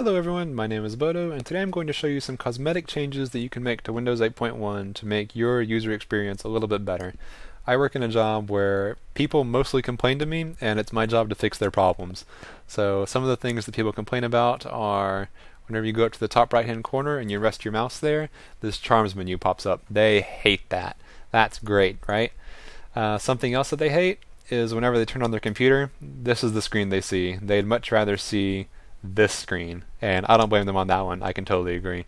Hello everyone, my name is Bodo, and today I'm going to show you some cosmetic changes that you can make to Windows 8.1 to make your user experience a little bit better. I work in a job where people mostly complain to me, and it's my job to fix their problems. So some of the things that people complain about are whenever you go up to the top right hand corner and you rest your mouse there, this Charms menu pops up. They hate that. That's great, right? Something else that they hate is whenever they turn on their computer, this is the screen they see. They'd much rather see this screen, and I don't blame them on that one. I can totally agree.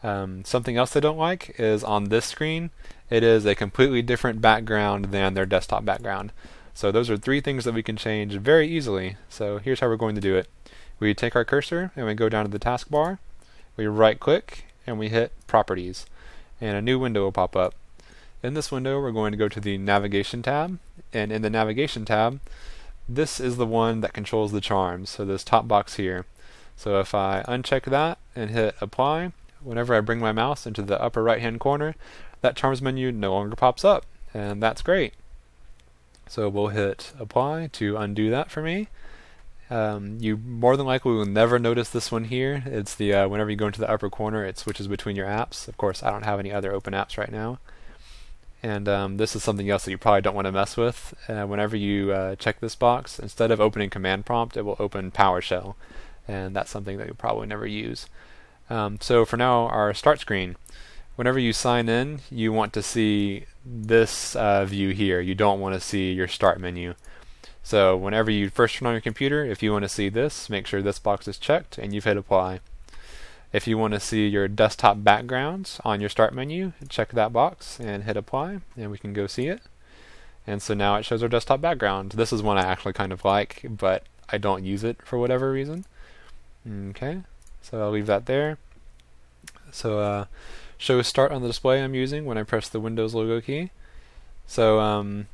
Something else they don't like is on this screen, it is a completely different background than their desktop background. So those are three things that we can change very easily. So here's how we're going to do it. We take our cursor and we go down to the taskbar, we right click and we hit Properties, and a new window will pop up. In this window we're going to go to the Navigation tab, and in the Navigation tab this is the one that controls the charms, so this top box here. So if I uncheck that and hit Apply, whenever I bring my mouse into the upper right hand corner, that charms menu no longer pops up, and that's great. So we'll hit Apply to undo that for me. You more than likely will never notice this one here. It's the whenever you go into the upper corner, it switches between your apps. Of course, I don't have any other open apps right now. And this is something else that you probably don't want to mess with. Whenever you check this box, instead of opening Command Prompt, it will open PowerShell, and that's something that you'll probably never use. So for now, our start screen. Whenever you sign in, you want to see this view here. You don't want to see your start menu. So whenever you first turn on your computer, if you want to see this, make sure this box is checked and you've hit Apply. If you want to see your desktop backgrounds on your start menu, check that box and hit Apply, and we can go see it. And so now it shows our desktop background. This is one I actually kind of like, but I don't use it for whatever reason. Okay, so I'll leave that there. So show start on the display I'm using when I press the Windows logo key. So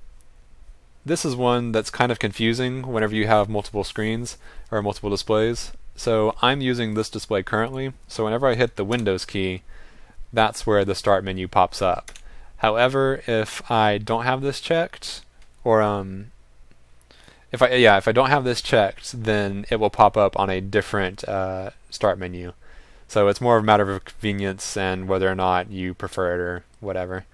this is one that's kind of confusing whenever you have multiple screens or multiple displays. So I'm using this display currently, so whenever I hit the Windows key, that's where the start menu pops up. However, if I don't have this checked, or if I don't have this checked, then it will pop up on a different start menu. So it's more of a matter of convenience and whether or not you prefer it or whatever.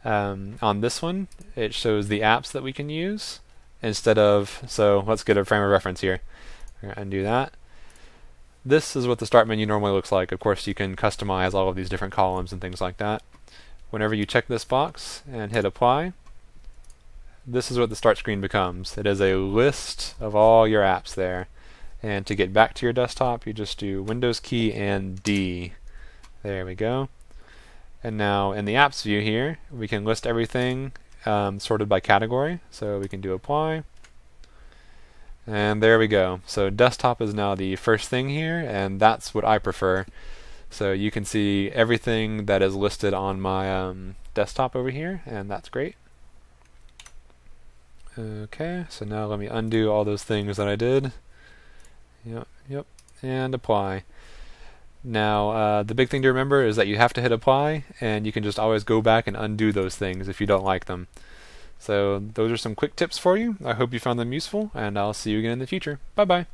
On this one, it shows the apps that we can use instead of, so let's get a frame of reference here. We're going to undo that. This is what the start menu normally looks like. Of course, you can customize all of these different columns and things like that. Whenever you check this box and hit Apply, this is what the start screen becomes. It is a list of all your apps there. And to get back to your desktop, you just do Windows key and D. There we go. And now in the apps view here, we can list everything sorted by category. So we can do Apply. And there we go. So desktop is now the first thing here, and that's what I prefer. So you can see everything that is listed on my desktop over here, and that's great. Okay, so now let me undo all those things that I did. Yep, and Apply. Now, the big thing to remember is that you have to hit Apply, and you can just always go back and undo those things if you don't like them. So those are some quick tips for you. I hope you found them useful, and I'll see you again in the future. Bye-bye.